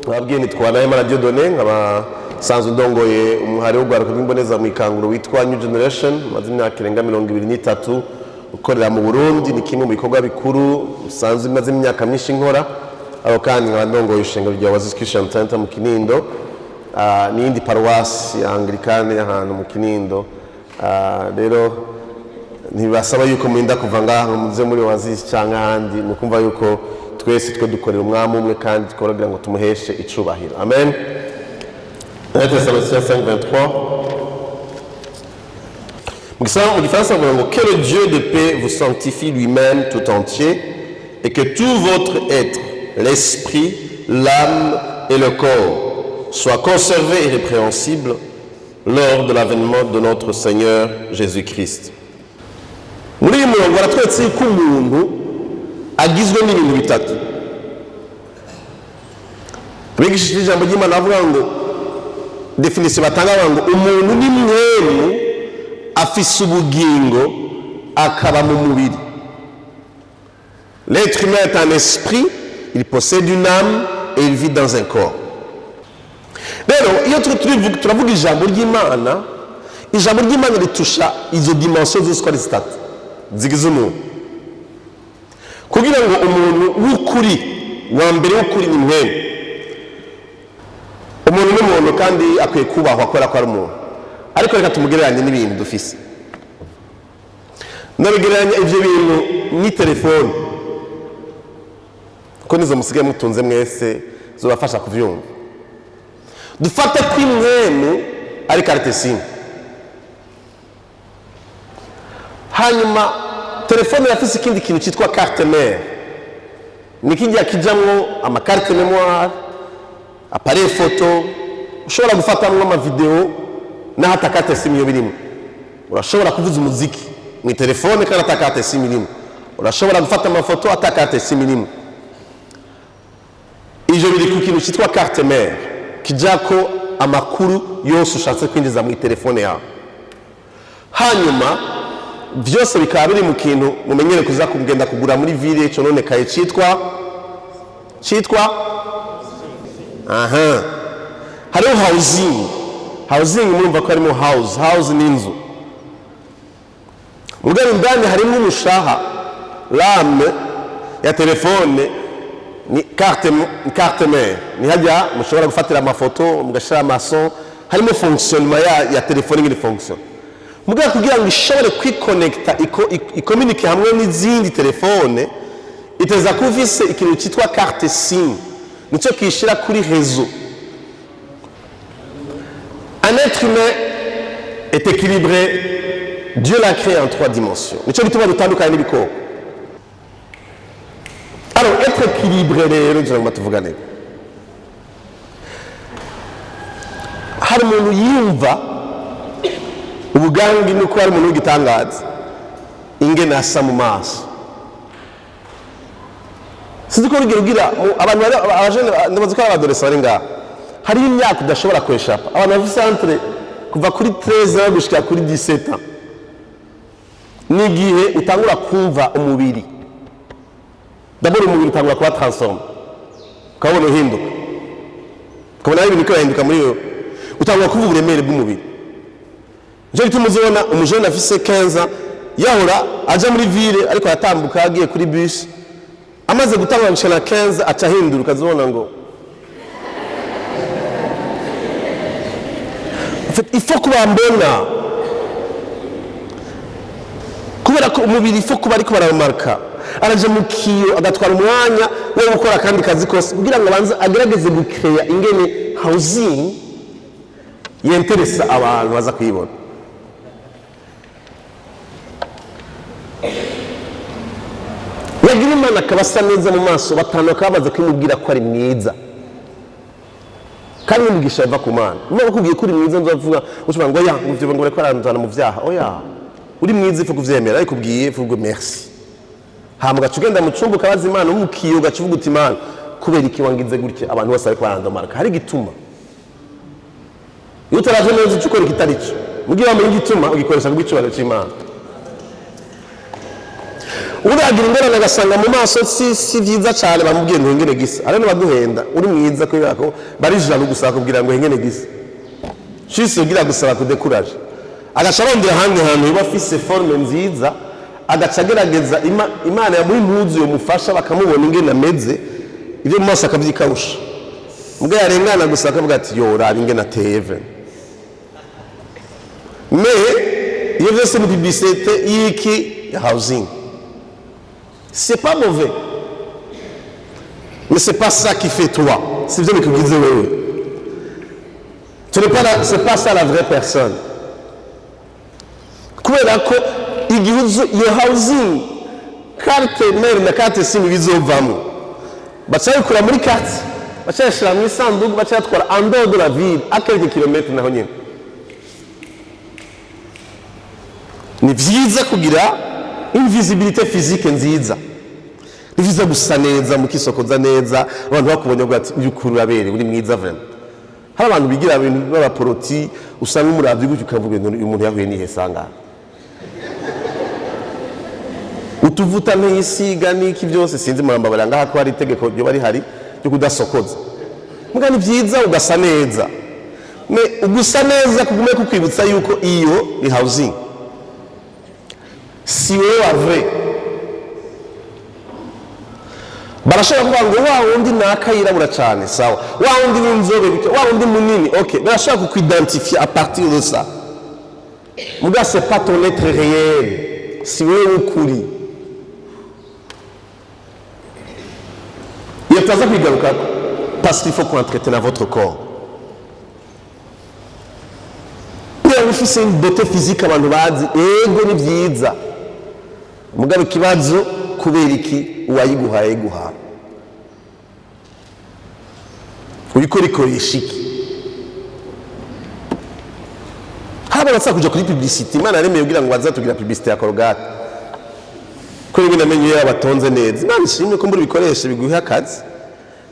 ababwiye nitwana y'Imana Dieudonné nkaba sanzwe ndongoye umuhari wo gwaruka rw'imboneza mu ikanguro witwa New Generation maze imyaka irenga 23 ukorera mu Burundi. Ni kimwe mu bikorwa bikuru sanzwe maze imyaka myinshi nkora, aho kandi nkaba ndongoye ishengero rya Oasis Christian Center mu Kinindo, n'indi paruwasi ya Anglikane y'ahantu mu Kinindo. Rero ntibasaba yuko murinda kuva ngaho muze muri Oasis cyangwa ahandi, ni ukumva yuko twese twe dukorera umwami umwe kandi tworogira ngo tumuheshe icubahiro. Amen. Thessaloniciens 5:23. Mu Gifaransa bavuga ngo que le Dieu de paix vous sanctifie lui-même tout entier et que tout votre être, l'esprit, l'âme et le corps soient conservés irrépréhensibles lors de l'avènement de notre Seigneur Jésus-Christ. Muri uyu murongo baratweretse ko umuntu agizwe n'ibintu bitatu. Bigishije ijambo ry'Imana avuga ngo definition batanga ngo umuntu ni mwemu afise ubugingo akaba mu mubiri. L'être humain est un esprit, il possède une âme et il vit dans un corps. Rero iyo turavuga ijambo ry'Imana, ijambo ry'Imana ritusha izo dimension zose ko ari zitatu zigize umuntu, kugira ngo umuntu w'ukuri wa mbere w'ukuri ni mwemu. Umuntu n'umuntu kandi akwiye kubahwa akora ko ari umuntu, ariko reka tumugereranye n'ibintu dufise. Nabigereranya ivyo bintu ni telefone, ko nizo musigaye mutunze mwese zobafasha kuvyumva. Dufate ko imwemu ari carte SIM, hanyuma telefone yafise ikindi kintu cyitwa carte mère, nikijya kijamwo ama carte mémoire, appareil photo, ushobora gufatamwo ama video na hata carte SIM yo birimo. Urashobora kuvuza umuziki mu telefone kandi hata carte SIM irimo. Urashobora gufata amafoto hata carte SIM irimo. Ivyo biri ku kintu cyitwa carte mère kijako amakuru yose ushatse kwinjiza mu telefone yawe. Hanyuma byose bikaba biri mu kintu mumenyere kuza kugenda kugura muri ville cyo none kaye cyitwa hariho housing murumva ko harimo house ni inzu. Mugari ndani harimo umushaha rame ya telefone ni carte mère, ni hajya mushobora gufatira amafoto mugashira amason, harimo fonctionnement ya telefone ngiri fonction. Mugari kugira ngo ishobore kwiconnecta icommunique hamwe n'izindi telefone, iteza kuvise ikintu cyitwa carte SIM, nico kishira kuri réseau. Un être humain est équilibré, Dieu l'a créé en 3 dimensions. Nico bituma dutandukanye n'ibikoko. Alors être équilibré rero ngira ngo tuvugane. Hari umuntu yumva ubugangi nuko hari umuntu w'igitangaza ingene asa mu maso. Siziko rugira abantu abajene ndabaza ko abadolescents bari ngaha, hari imyaka udashobora kweshapa. Abantu bafite centre kuva kuri 13 gushika kuri 17 nigihe utangura kumva umubiri. D'abord umubiri utangura kuba transform, ukabona uhinduka, ukabona ibintu bikahinduka muri yo, utangura kuvuga uburemere bw'umubiri. Nje bituma uzibona umujene afise 15 yahora aja muri ville ariko yatambuka agiye kuri bus, amaze gutangura gushana 15 aca hinduka, ukazibona ngo il faut kuba mbona, kubera ko umubiri il faut kuba ariko baramarka. Araje mu kiyo agatwara umwanya wo gukora kandi kazi kose kugira ngo abanze agerageze gukreya ingene housing yenteresa abantu baza kuyibona. Yagira Imana akabasa neza mu maso, batanu kabaza kumubwira ko ari mwiza kandi umugisha yava ku Mana. Niba kugiye kuri mwiza nzavuga ushobora ngo ya muvyo ngo reko aranzana mu vyaha, oya uri mwiza ifu kuvyemera ariko ubwiye vuga merci. Hambwa cugenda mu cumbu kabaza Imana umukiyo gacuvuga uti Imana kubera iki wangize gutya abantu bose ariko barandomarka, hari gituma. Iyo utaraje neza ucukora ikitarico mugiye bamenye igituma ugikoresha kubicubara cy'Imana. uragira ingorane agasanga mu maso si byiza cyane bamubwiye ngo hengene gisa ari no baguhenda uri mwiza kubera ko barijana gusaba kubwira ngo hengene gisa shise ugira gusaba kudekuraje agasharondera hangi hantu yuba afise forme nziza agacagerageza imana yamuha impuzu yo mufasha bakamubona ingene ameze ibyo mu maso akabyikawusha mbwa yarengana gusa akavuga ati yo raba ingene ateye ve mais iyo vyose ni publicité yiki ya housing. C'est pas mauvais, mais c'est pas ça qui fait toi. C'est bien que vous disiez oui. C'est pas ça la vraie personne. Kubera ko igihuzu yo housing carte mère na carte simu bizovamo. Bacayikura muri carte, bacayashira mu isanduku, bacayatwara en dehors de la ville à quelques kilomètres naho nyene. Ni vyiza kugira invisibilité physique nziza. Ni vyiza gusa neza mukisokoza neza abantu bakubonye bwati y'ukuri abere uri mwiza vraiment. Hari abantu bigira ibintu b'abaporoti usanga umuravyi gutyo ukavuga ngo uyu muntu yahuye nihe sanga. Utuvuta n'isiga n'iki byose sinzi murambabara ngaha ko hari itegeko ryo bari hari ryo kudasokoza. Muga ni vyiza ugasa neza. Me ugusa neza kugume kukwibutsa yuko iyo ni housing. Si wewe wa vrai barashobora kuvuga ngo wa wundi nakayirabura cyane sawa wa wundi n'inzobe wa wundi munini okay barashobora kukidentifier à partir de ça muga c'est pas ton être réel si wewe ukuri yataza kwigaruka parce qu'il faut qu'on entretienne votre corps iyo ufise une beauté physique abantu bazi ego ni byiza mugabe ikibazo kubera iki uwayiguhaye iguha uyikorikoresha iki haba batsa kuja kuri publicité imana yaremeye kugira ngo bazatugira publicité ya Colgate ko ibintu amenye yabatonze neza nani shimye ko muri bikoresha biguha akazi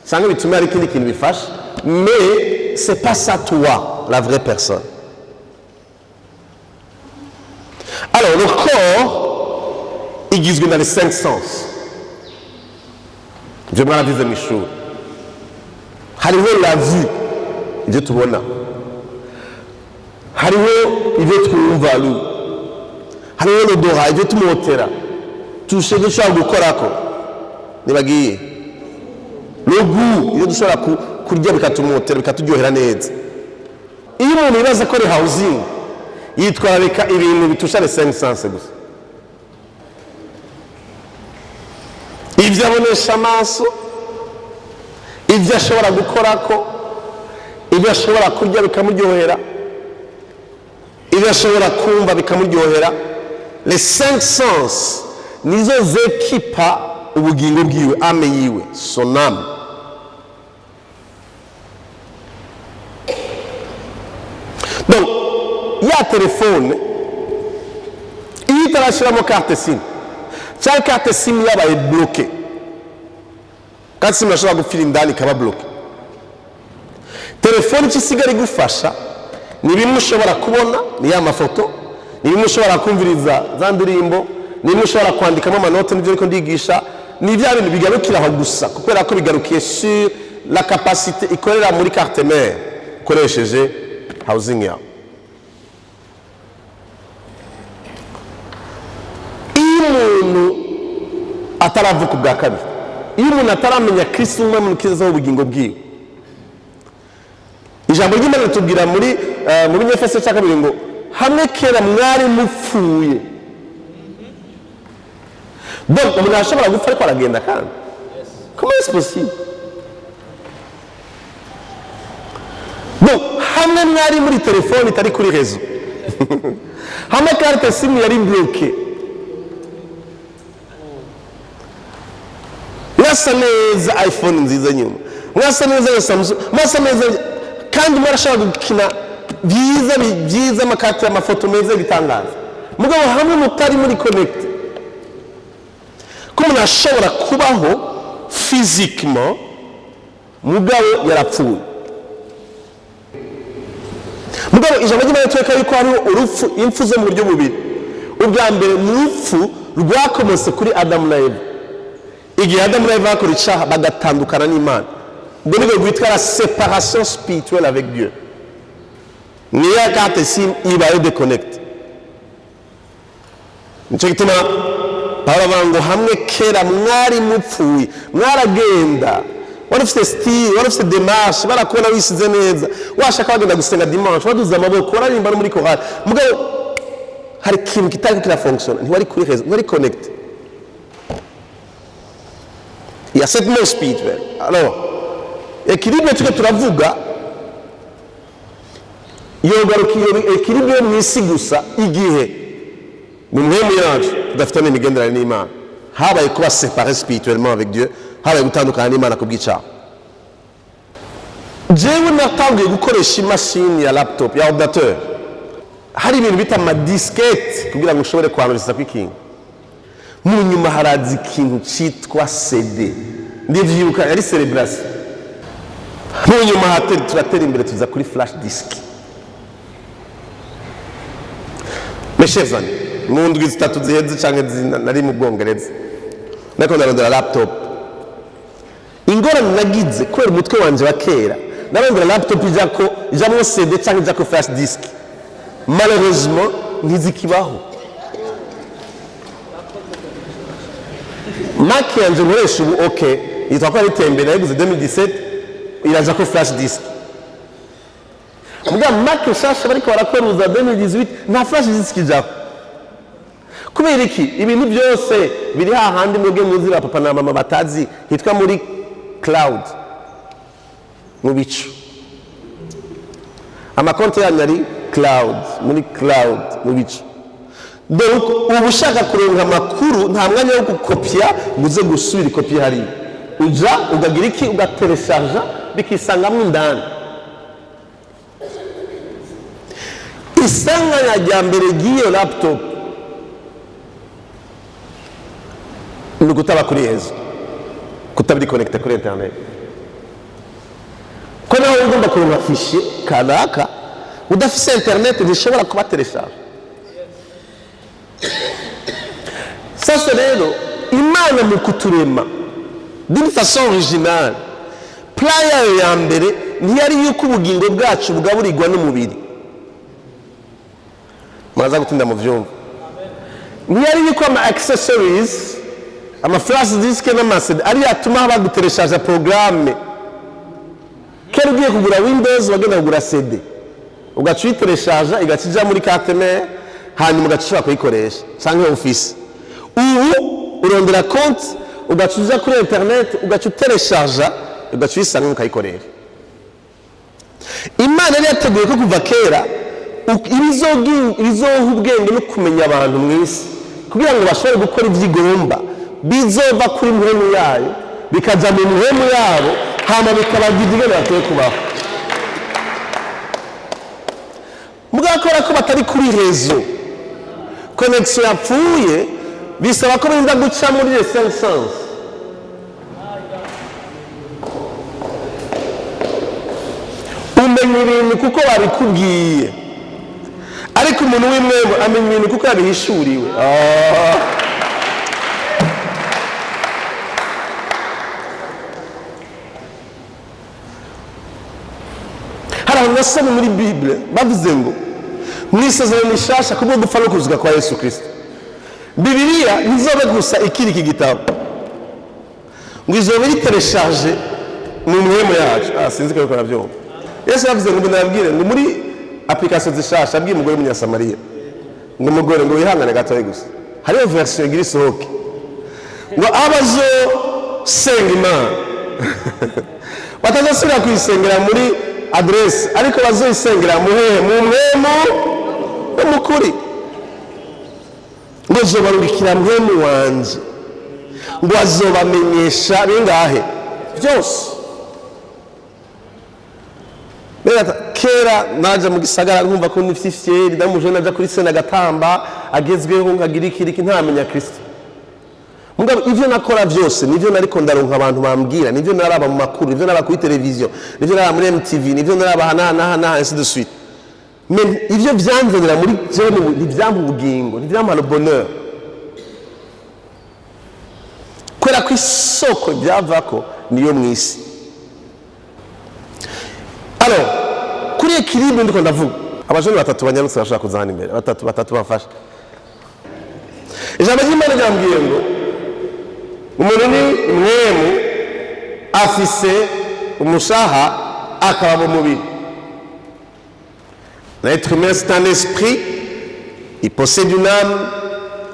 sanga bituma ari kindi kintu bifasha mais c'est pas ça toi la vraie personne. Alors le corps igizwe na les 5 sens. Je mwaravize mw'ishuri hariho la vue ibyo tubona hariho ibyo twumva hariho l'odorat ibyo tumotera tushe dushobora gukorako nibagiye le goût ibyo dushobora kurya bikatumotera bikaturyohera neza. Iyo umuntu yibaza ko ari housing yitwararika ibintu bitusha les 5 sens gusa ibyo abonesha amaso ibyo ashobora gukorako ibyo ashobora kurya bikamuryohera ibyo ashobora kumva bikamuryohera les 5 sens nizo zekipa ubugingo bwiwe ame yiwe son âme. Donc ya telefone iyo itarashiramo carte SIM cyangwa carte SIM yabaye bloqué carte SIM ashobora gupfira indani ikaba bloqué telefone ikisigara igufasha ni bimwe ushobora kubona ni ya mafoto ni bimwe ushobora kumviriza za ndirimbo ni bimwe ushobora kwandikamo amanote n'ibyo ariko ndigisha ni bya bintu bigarukira aho gusa kubera ko bigarukiye sur la capacité ikorera muri carte mère ukoresheje housing yawe. Umuntu ataravuka bwa kabiri iyo umuntu ataramenya Kristo umwe mu kiza ubugingo bwiwe ijambo ry'Imana ritubwira muri Efeso cya kabiri ngo hamwe kera mwari mupfuye. Donc umuntu ashobora gupfa ariko aragenda kandi comment est-ce possible? Donc hamwe mwari muri telefone itari kuri réseau hamwe carte SIM yari bloquée mwasa neza iPhone nziza nyuma mwasa neza Samsung mwasa neza kandi mwarashaka gukina byiza amakati y'amafoto meza bitangaza mugabo hamwe mutari muri connect ko umuntu ashobora kubaho physiquement mugabo yarapfuye. Mugabo ijambo ry'Imana tweka yuko hariho urupfu impfu zo mu buryo bubiri ubwa mbere ni urupfu rwakomotse kuri Adamu na Eva. Igihe Adamu na Eva bakora icyaha bagatandukana n'Imana, ubwo nibwo rwitwa la séparation spirituelle avec Dieu. Niya carte sim ibaye déconnecte. Nicyo gituma Pawulo avuga ngo hamwe kera mwari mupfuye, mwaragenda, wari ufite style, wari ufite démarche, barakubona wisize neza, washaka wagenda gusenga dimanche, waduza amaboko, waririmba no muri chorale, mugabo hari ikintu kitari kirafonctionne, ntiwari kuri réseau, ntiwari connecté. Il y a cette mort spirituelle. Alors, équilibre tuko turavuga yogarukiye équilibre mu isi gusa igihe mu mwemu yacu tudafitanye imigenderanire n'Imana, habaye kuba séparé spirituellement avec Dieu, habaye gutandukana n'Imana ku bw'icyaha. Jewe natangiye gukoresha imashini ya laptop ya ordinateur, hari ibintu bita amadiskete kugira ngo ushobore kwanuriza kw'ikintu. Mu nyuma harazi ikintu cyitwa CD, ndivyibuka yari celebration. Mu nyuma turatera imbere tuza kuri flash disk. Mes chers amis, mu ndwi zitatu ziheze canke nari mu Bwongereza, nako ndarondera laptop. Ingorane nagize kubera umutwe wanje wa kera, narondera laptop ijamwo CD canke ijako flash disk. Malheureusement ntizikibaho. Mac yanje nkoresha ubu okay, yitwa ko ari tembera yaguze 2017, iraza ko flash disk. Muga Mac shasha bariko barakoruza 2018 nta flash disk ijako. Kubera iki ibintu byose biri hahandi mwebwe muzira papa na mama batazi, hitwa muri cloud, mu bicu. Amakonti yanyu ari cloud, muri cloud, mu bicu. Donc ubu ushaka kuronka amakuru nta mwanya wo gukopya uze gusubira ikopi hari, uja ugagira iki ugatelecharge bikisangamwe indani. Isanganya rya mbere giyo laptop ni gutaba kuri Yesu, kutabiri connecte kuri internet. Ko nawe ugomba kuronka fichier kanaka udafise internet ntishobora kuba telecharge. Sasa rero Imana mu kuturema d'une façon originale, plan yayo ya mbere ntiyari yuko ubugingo bwacu bugaburirwa n'umubiri. Muraza gutinda mu vyumva. Ntiyari yuko ama accessories, ama flash disk n'ama CD ari yatuma bagutelecharge programme. Kera ugiye kugura Windows wagenda kugura CD, ugaca uyitelecharge igacija muri carte mère, hanyuma ugashobora kuyikoresha canke office. Ubu urondera compte ugaca uja kuri internet ugaca utelecharge ugaca uyisanga ukayikorera. Imana yari yateguye ko kuva kera ibizoha ubwenge no kumenya abantu mw'isi kugira ngo bashobore gukora ivyigomba bizova kuri mpemu yayo bikaja mu mpemu yabo hama bikabagira ingene bateye kubaho. Mugakora ko batari kuri réseau, connexion yapfuye, bisaba ko binda guca muri les cinq sens. Umenya ibintu kuko babikubwiye, ariko umuntu w'imwemwe amenya ibintu kuko yabihishuriwe. Hari abantu basoma muri Bible bavuze ngo mwisezerano rishasha kubwo gupfa no kuzuka kwa Yesu Kristo, Bibiliya ntizobe gusa ikiri iki gitabo, ngo izobe itelecharge mu mwemu yacu. Sinzi ko nabyumva. Yesu yavuze ngo nabwire ngo muri application zishasha abwiye umugore w'Umunyasamariya ngo umugore ngo wihangane gatoye gusa, hariho version igira isohoke ngo abazo senga Imana batazasubira kuyisengera muri adresse, ariko bazoyisengera mu mwemu w'umukuri. Ngo zobarurikira mwemu wanje ngo azobamenyesha bingahe byose. Kera naja mu gisagara nkumva ko nifite fieri ndamuje naja kuri sena gatamba agezweho ngagira ikiriki ntamenya Kristo. Mugabo ivyo nakora byose nivyo nariko ndaronka abantu bambwira, nivyo naraba mu makuru, nivyo naraba kuri televiziyo, nivyo naraba muri MTV, nivyo naraba hana ainsi de suite. Mais ivyo byanzanira muri jeune ntivyampa ubugingo, ntivyampa le bonheur. ko isoko byavako niyo mu isi. Alors kuri équilibre ndiko ndavuga abajene batatu banyarutse bashaka kuzana imbere batatu bafasha. Ijambo ry'Imana ryambwiye ngo umuntu ni mwemu afise umushaha akaba mu mubiri. L'être humain c'est un esprit, il possède une âme,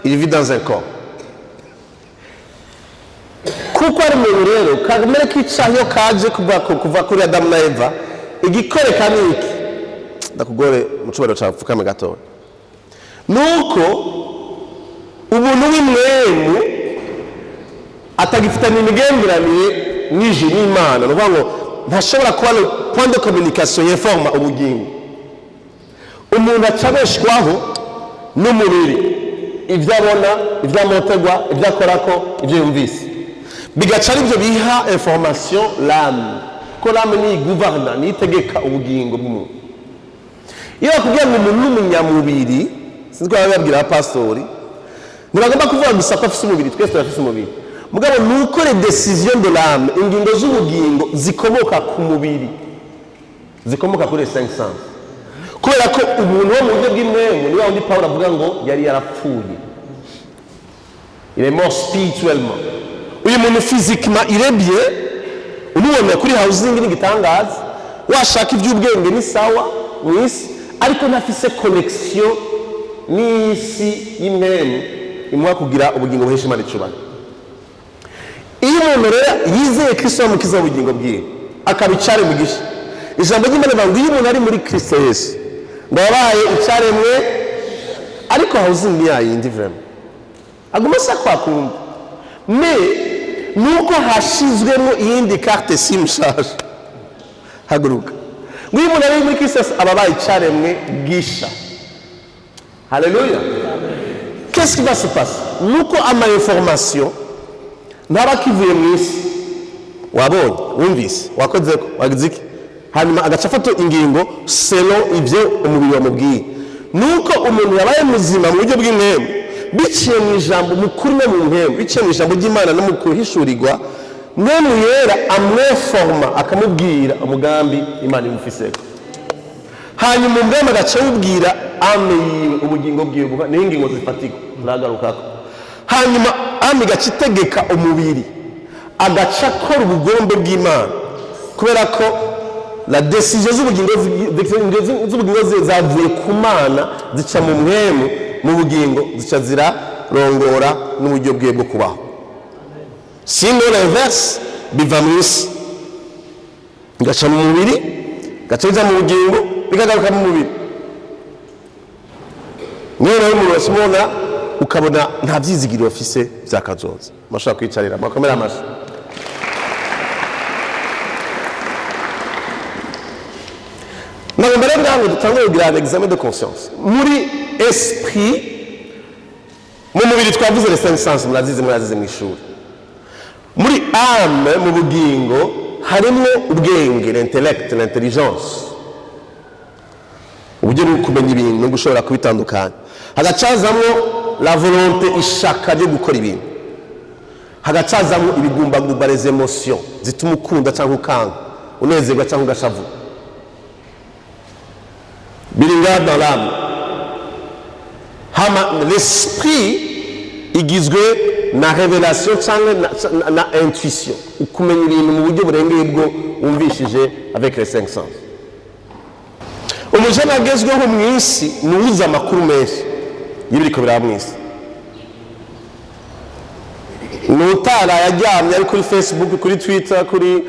il vit dans un corps. Kuko ari mu rero kamere k'icayo kaje kuva kuri Adamu na Eva igikoreka niki ndakugore mu cubaro ca pfukame gatoya nuko ubuntu w'imwemu atagifitanye imigenderanire n'ije n'Imana no ngo ntashobora kuba no point de communication informa ubugingo. Umuntu acabeshwaho n'umubiri ibyo abona ibyo amotegwa ibyo akorako ibyo yumvise bigaca aribyo biha information l'âme ko l'âme ni gouverna ni itegeka ubugingo bw'umuntu. Iyo bakubwira ngo umuntu n'umunyamubiri sinzi ko bababwira pastori ntibagomba kuvuga gusa ko afise umubiri, twese turafise umubiri mugabo nuko les décisions de l'âme ingingo z'ubugingo zikomoka ku mubiri zikomoka kuri les cinq sens. Kubera ko umuntu wo mu buryo bw'imwemu niwe wundi Pawulo avuga ngo yari yarapfuye, il est mort spirituellement. Uyu muntu physiquement il est bien, umubona kuri housing n'igitangaza washaka iby'ubwenge ni sawa mu isi ariko ntafise connexion n'isi y'imwemu imuha kugira ubugingo buhesha Imana icubahiro. Iyo umuntu rero yizeye Kristo amukiza ubugingo bwiwe akabicare mu gisha, ijambo ry'Imana rivuga ngo iyo umuntu ari muri Kristo Yesu ndabaye icaremwe ariko housing yayindi vraiment aguma sakwa kumva mais nuko hashizwemo iyindi carte SIM charge haguruka ngo iyo umuntu ari muri Kristo ababaye icaremwe gisha. Alléluia. Qu'est-ce qui va se passer? Nuko ama information ntaba kivuye mu isi wabonye wumvise wakoze wagiziki hanyuma agacafata ingingo selon ibyo umubiri wamubwiye. Nuko umuntu yabaye muzima mu buryo bw'imwemu biciye mu ijambo mukuru no mu mpemu biciye mu ijambo ry'Imana no mu kuhishurirwa mwemu yera amweforma akamubwira umugambi Imana imufiseko hanyuma umwemu agacawubwira ame yiwe ubugingo bwiwe n'ingingo zifatika uragarukako hanyuma ame gacitegeka umubiri agaca akora ubugombe bw'Imana kubera ko la décision z'ubugingo zavuye ku Mana zica mu mwemu mu bugingo zica zirarongora n'uburyo bwiwe bwo kubaho. Sinon l'inverse biva mu isi gaca mu mubiri gaca biza mu bugingo bikagaruka mu mubiri. Niyo umuntu wasimona ukabona nta byizigiro afise byakazoza mashaka kwicarira makomera amashi. Ntabwo mbere ngaho dutangire kugira examen de conscience muri esprit mu mubiri twavuze les cinq sens murazize mu ishuri. Muri âme mu bugingo harimo ubwenge l'intellect l'intelligence uburyo bwo kumenya ibintu no gushobora kubitandukanya hagacazamo la volonté ishaka ryo gukora ibintu hagacazamo ibigumbagumba les émotions zituma ukunda cyangwa ukanga unezerwa cyangwa ugashavu biringa dans l'âme. L'esprit igizwe na révélation cyangwa na intuition ukumenya ibintu mu buryo burengeye bwo wumvishije avec les cinq sens. Umujana agezweho mu isi nuwiza amakuru menshi y'ibiriko biraba mu isi nutara yaryamye ari kuri Facebook kuri Twitter kuri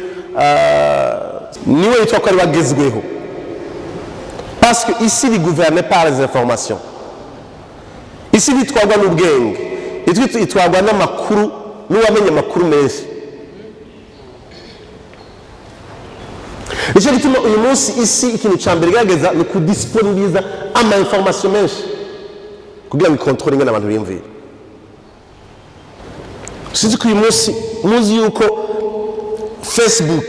niwe yitwa ko ari bagezweho parce que ici il gouverne par les informations. Ici bitwagwa n'ubwenge itwagwa n'amakuru n'uwamenye amakuru menshi. Icyo gituma uyu munsi isi ikintu cyambere gageza ni kudisponibiliza ama information menshi kugira ngo contrôle n'abantu bimvira. Sinzi ko uyu munsi muzi yuko Facebook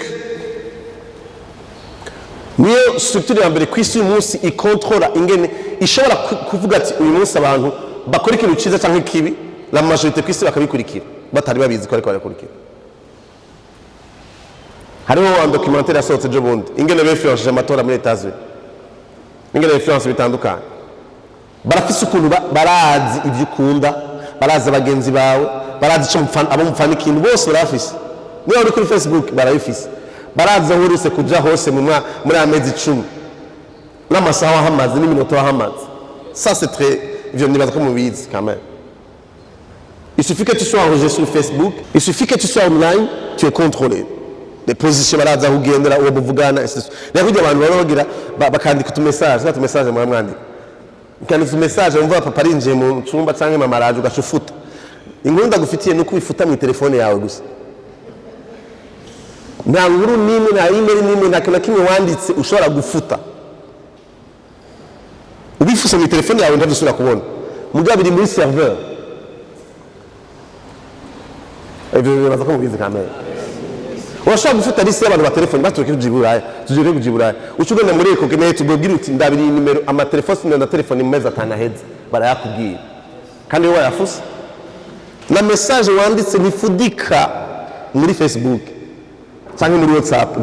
niyo structure ya mbere ku isi uyu munsi ikontrola ingene ishobora kuvuga ati uyu munsi abantu bakora ikintu cyiza cyangwa ikibi la majorité ku isi bakabikurikira batari babizi ko ariko barakurikira. Hariho wa documentaire yasohotse ejo bundi ingene b'influence amatora muri Etats-Unis, ingene influence bitandukanye, barafise ukuntu barazi ibyo ukunda, barazi abagenzi bawe, barazi icyo abo mufana ikintu bose barafise. Niba uri kuri Facebook barabifise, barazi aho uretse kuja hose muri amezi 10 n'amasaha wahamaze n'iminota wahamaze. Ça c'est très, ivyo nibaza ko mubizi quand même. Il suffit que tu sois enregistré sur Facebook, il suffit que tu sois online, tu es contrôlé. Les positions baraza aho ugendera uwo muvugana. Rero kujya abantu barogira bakandika utumessage, message mwamwandika. Ukandika message umva papa arinjiye mu cyumba canke mama araje ugashufuta. Inkuru ndagufitiye nuko ubifuta mu telefone yawe gusa. Nta nkuru n'imwe na email n'imwe na kimwe wanditse ushobora gufuta. Ubifuse mu telefone yawe ndabisura kubona. Mugabo biri muri serveur. Ibyo baza ko mubizi kamera. Washaka gufuta liste y'abantu ba telefone baturuke kujiburaya, tujere kujiburaya. Ucugenda muri eko keneye tubwira uti ndabiri nimero ama telefone na telefone mu meza atanaheze barayakubwira. Kandi wowe yafusa. Na message wanditse nifudika muri Facebook. Cyangwa muri WhatsApp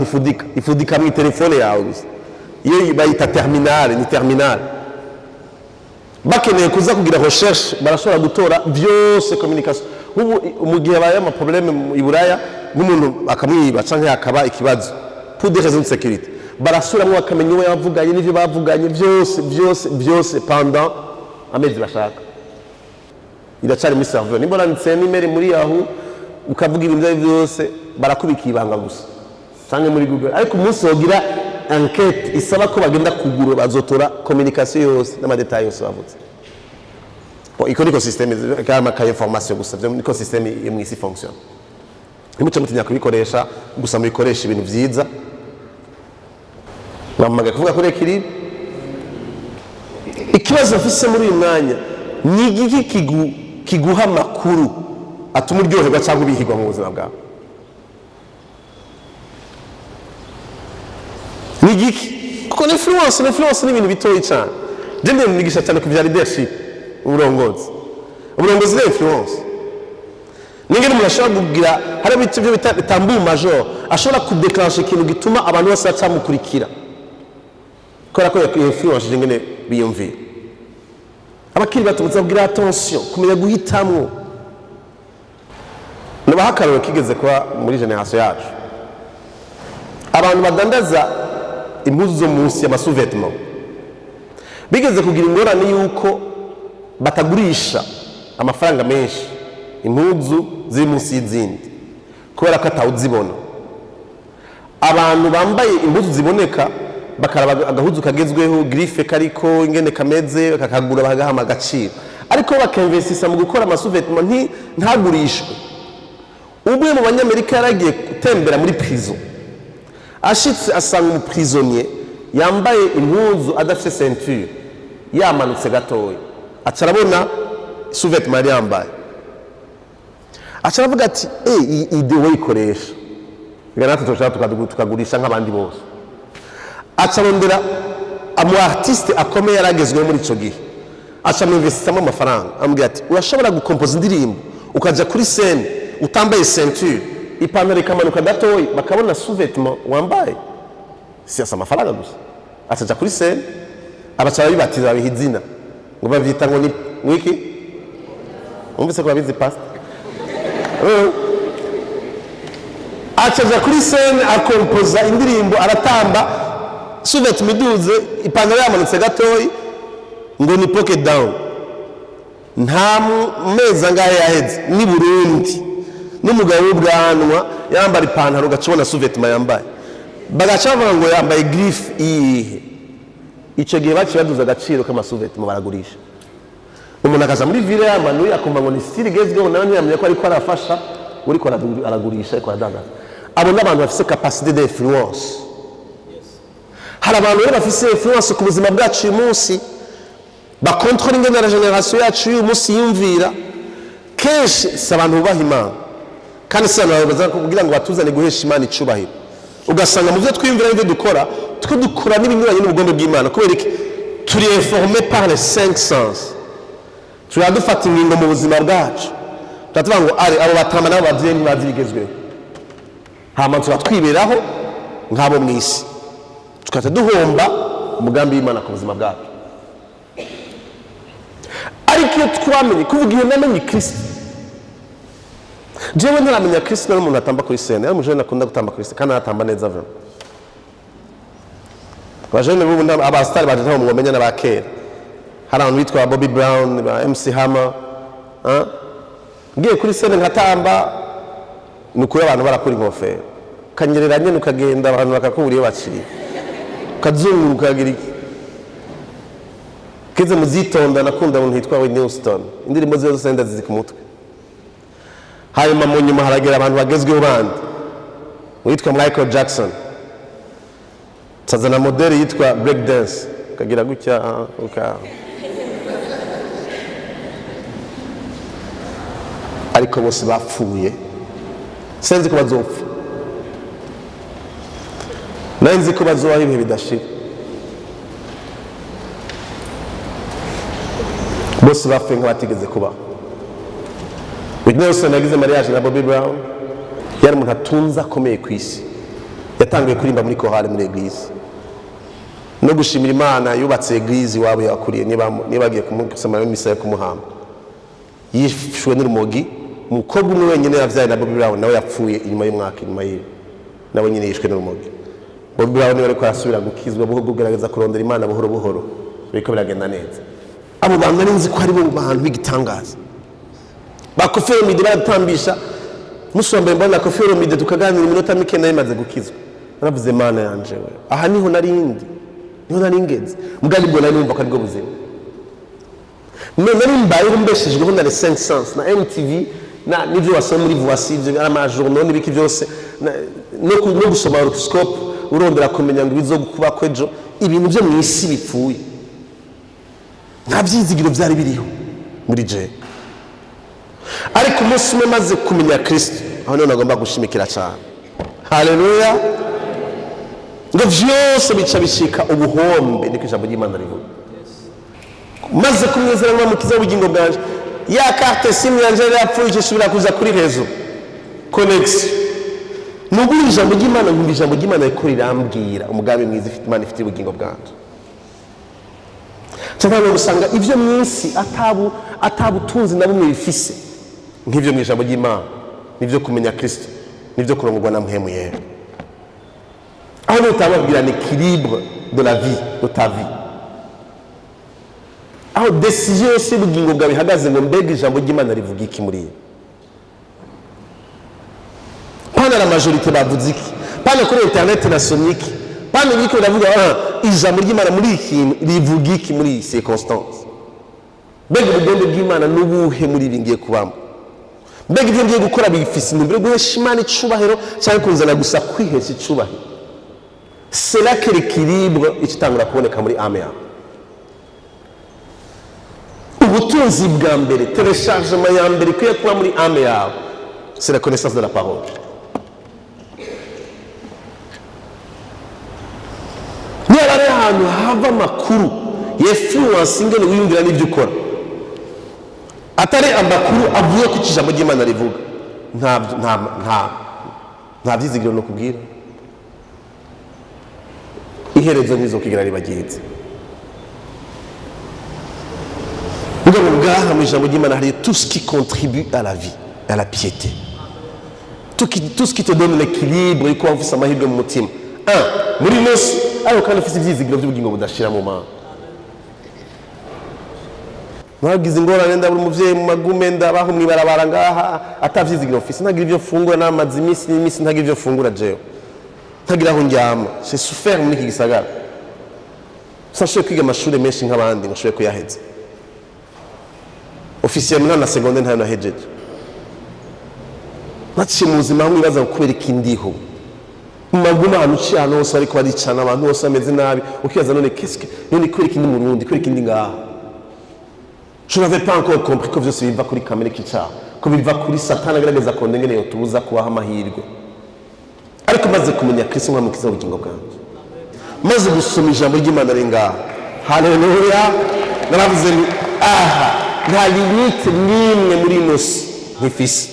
nifudika mu telefone yawe gusa. Iyo bayita terminal, ni terminal. Bakeneye kuza kugira recherche barashobora gutora byose communication. Ubu mu gihe baye ama problème iburaya nk'umuntu akamwiba canke akaba ikibazo pour des raisons de sécurité barasuramwe bakamenya uwo yavuganye n'ivyo bavuganye byose pendant amezi bashaka. Iracari muri serveur nimbona nditse n'imeri muri Yahoo ukavuga ibintu byose barakubika ibanga gusa canke muri Google, ariko umunsi wogira enquête isaba ko bagenda kugura bazotora communication yose n'amadetail yose bavutse. Iko niko système kama ka information gusa niko système imwisi fonctionne. Nimuce mutinya kubikoresha gusa mubikoresha ibintu vyiza. Bamaga kuvuga kuri ekiri ikibazo afise muri uyu mwanya ni igiki kiguha makuru atuma uryoherwa cyangwa ubihirwa mu buzima bwawe. Ni igiki kuko influence ni ibintu bitoyi cyane. Jende nigisha cyane ku vya leadership uburongozi ni influence. Ningene umuntu ashobora kugira hari ibiti byo bitambu major ashobora kudeclencher ikintu gituma abantu bose bacamukurikira kora ko influence ngene biyumvira. Abakiri batubuza kugira attention kumenya guhitamwo. Nabahakariro kigeze kwa muri generation yacu abantu badandaza impuzu zo munsi ya masuvetmo bigeze kugira ingorane yuko batagurisha amafaranga menshi impuzu ziri munsi y'izindi kubera ko atawuzibona. Abantu bambaye impuzu ziboneka bakaraba agahuzu kagezweho grife kariko ingene kameze bakakagura bagahama agaciro, ariko bakinvestisa mu gukora amasuvetma ntagurishwe. Ubwe mu banyamerika yaragiye gutembera muri prison, ashitse asanga mu prisonnier yambaye impuzu adafite ceinture yamanutse gatoya, acarabona suvetma yari yambaye, acaravuga ati ide wayikoresha biganata tushaka tukagurisha nk'abandi bose. Acarondera amu artiste akomeye yaragezweho muri ico gihe, acamwinvestisamo amafaranga, ambwira ati urashobora gukompoza indirimbo ukaja kuri scène utambaye ceinture, ipantaro ikamanuka gatoya bakabona suvetma wambaye, si asa amafaranga gusa. Acaja kuri scène abacara bibatiza bihizina ngo bavyita ngo ni wiki umvise ko babizi past. Acaja kuri scène akompoza indirimbo aratamba, suvetma iduze, ipantaro yamanutse gatoya ngo ni pocket down. Nta mezi angahe yaheze ni Burundi n'umugabo w'ubwanwa yambara ipantaro gacibona suvetma yambaye, bagaca bavuga ngo yambaye grife iyihe. Ico gihe baciye baduza agaciro k'amasuvetma baragurisha. Umuntu akaza muri ville yamanuye akumva ngo ni style igezweho, nawe ntiyamenye ko ariko arafasha uriko aragurisha ariko aradandaza. Abo n'abantu bafise capacité d'influence. Hari abantu rero bafise influence ku buzima bwacu uyu munsi, bakontrole ingene la generation yacu uyu munsi yumvira. Kenshi si abantu bubaha Imana kandi si abantu baza kugira ngo batuzane guhesha Imana icubahiro. Ugasanga mu byo twiyumvira n'ibyo dukora n'ibinyuranye n'ubugombe bw'Imana, kubera iki turi informé par les 5 sens. Turadufata ingingo mu buzima bwacu tuvuga ngo ari abo batama nabo bavyeyi ntibazi bigezweho, hama twiberaho nk'abo mu isi tukata duhomba umugambi w'Imana ku buzima bwacu. Ariko iyo twamenye kuvuga iyo namenye Kristo, jewe ntaramenya Kristo n'umuntu atamba kuri scène, ari umujene akunda gutamba kuri scène kandi atamba neza vraiment. Abajene b'ubu abastari baje mu bamenya n'abakera, hari abantu bitwa Bobby Brown, MC Hammer, ngiye kuri scène nkatamba nukuri abantu barakura inkofero kanyereranye nukagenda abantu bakakuburiye baciye kazunguruka kagira iki kize muzitonda nakunda umuntu hitwa Whitney Houston, indirimbo zose ndazizi ku mutwe. Hanyuma mu nyuma haragera abantu bagezweho bandi witwa Michael Jackson, tazana modeli yitwa break dance kagira gutya ariko bose bapfuye, senzi ko bazopfa, nanzi ko bazobaho ibihe bidashira, bose bapfuye nk'abatigeze kubaho. Whitney Houston yagize mariage na Bobby Brown, yari umuntu atunze akomeye ku isi, yatangiye kurimba muri korali muri eglise no gushimira Imana yubatse eglise iwabo yakuriye, niba agiye kumusomera misa yo kumuhamba yishwe n'urumogi. Umukobwa umwe wenyine yavyaye na Bobby Brown nawe yapfuye inyuma y'umwaka, inyuma yiwe nawe nyine yishwe n'urumogi. Bobby Brown niwe ariko arasubira gukizwa buho kugerageza kurondera Imana buhoro buhoro, biriko biragenda neza. Abo bantu nzi ko ari bo bantu b'igitangaza. Koffi Olomide baratambisha musombe mbona Koffi Olomide tukaganira iminota mike nayo imaze gukizwa, naravuze Mana yanje we aha niho narindi, niho naringeze mugali bwo nari numva ko ari bwo buzima. Nari mbaye mbeshejweho na les 5 sens na MTV na nivyo wasoma muri Voici ibyo ama journaux n'ibiki byose no gusoma horoscope urondera kumenya ngo bizogukuba kwejo ibintu byo mu isi bipfuye, nta byizigiro byari biriho muri je. Ariko umunsi umwe maze kumenya Kristo, aho none nagomba gushimikira cyane. Haleluya. Ngo vyose bica bishika ubuhombe niko ijambo ry'Imana rivuga. Maze kumwizera n'umukiza w'ubugingo bwanje, ya carte SIM yanje yapfuye isubira kuza kuri rezo connection. Nugura ijambo ry'Imana, ngumva ijambo ry'Imana riko rirambwira umugambi mwiza ifite Imana ifite ubugingo bwanje. Cyangwa usanga ivyo mwisi atabutunzi na bumwe bifise nk'ivyo mu ijambo ry'Imana, nivyo kumenya Kristo, nivyo kurongorwa na Mpwemu Yera. Aho utababwira l'équilibre de la vie, de ta vie. Aho décision yose y'ubugingo bwawe ihagaze ngo mbega ijambo ry'Imana rivuga iki muri iyo. Pana la majorité bavuze iki, pana kuri internet nasomye iki, pana biko biravuga ijambo ry'Imana muri iki rivuga iki muri iyi circonstance. Mbega ubugombe bw'Imana n'ubuhe muri ibi ngiye kubamo, mbega ibyo ngiye gukora bifise intumbero guhesha Imana icubahiro cyangwa kunzana gusa kwihesha icubahiro. C'est là que l'équilibre itangura kuboneka muri ame yawe. Ubutunzi bwa mbere, téléchargement ya mbere kwiye kuba muri ame yawe, c'est la connaissance de la parole. Niba ari ahantu hava amakuru y'influence ingene wiyumvira n'ibyo ukora, atari amakuru avuye ku ijambo ry'Imana rivuga, nta byizigiro no kubwira iherezo nizo kigira ribagize. Ngo ngaha mu ijambo ry'Imana hari tout ce qui contribue à la vie, à la piété, tout ce qui te donne l'équilibre yuko wumvise amahirwe mu mutima. Muri nose ariko kandi ufite ibyizigiro by'ubugingo budashira mu mana. Nagize ingorane ndabura umuvyeyi mu magume ndabaho mwibarabara ngaha atavyizigiro ufite, ntagira ibyo fungura n'amazi imisi ntagira ibyo fungura jewe, ntagira aho njyama. J'ai souffert muri iki gisagara, sashoboye kwiga amashuri menshi nk'abandi ngashoboye kuyaheza, officiel na secondaire ntayo nahejeje. Naciye mu buzima hamwe bibaza kubera ikindiho mu magume ahantu uciye ahantu hose ariko baricana abantu bose bameze nabi, ukibaza none qu'est-ce que none kubera ikindi mu Burundi, kubera ikindi ngaha. Je n'avais pas encore compris ko vyose biva kuri kamere k'icyaha, ko biva kuri Satani agerageza kondengene yotubuza kubaho amahirwe. Ariko maze kumenya Kristo nk'umukiza w'ubugingo bwanjye, maze gusoma ijambo ry'Imana ringaha, haleluya, naravuze nta limite n'imwe muri ino si nk'ifisi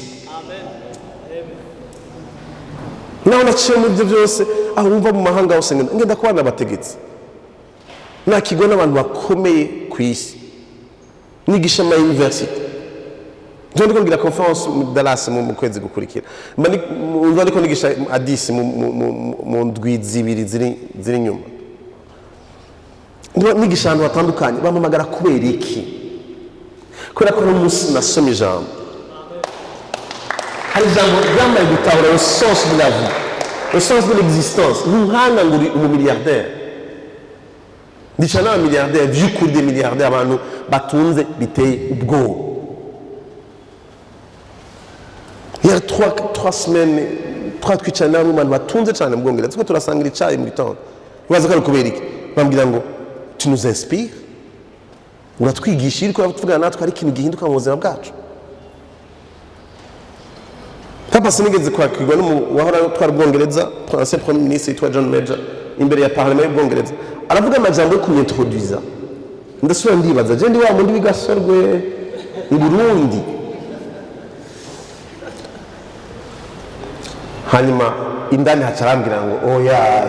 naho naciye muri ibyo byose aho wumva mu mahanga hose ngenda kubana n'abategetsi nakigwa n'abantu bakomeye ku isi nigisha ama university ndio ndiko ngira conference mu Dallas mu kwezi gukurikira mba ndiko nigisha Addis mu ndwi zibiri ziri nyuma nigisha ahantu hatandukanye bampamagara kubera iki kubera ko n'umunsi nasomye ijambo hari ijambo ryambaye gutahura le sens de la vie le sens de l'existence nk'uhanga ngo uri umumilliardaire ndica n'abamilliardaire vy'ukuri des milliardaires abantu batunze biteye ubwoba. Il y a 3 semaines, 3 twicarana n'abantu batunze cyane mu Bwongereza tuko turasangira icyayi mu gitondo bibaza ko ari kubera iki bambwira ngo tu nous inspires uratwigisha iri ko tuvugana natwe ari ikintu gihinduka mu buzima bwacu. Papa sinigeze kwakirwa n'uwahora twara Bwongereza ancien premier ministre yitwa John Major imbere ya parlement y'Ubwongereza aravuga amajambo yo kumwintroduza ndasubira ndibaza je ndi wa mundi bigasorwe i Burundi hanyuma indani hacarambira ngo oya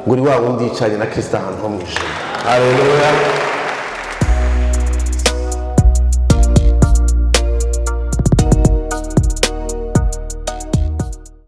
ngo uri wa wundi yicanye na Kristo ahantu ho mwishe. Haleluya.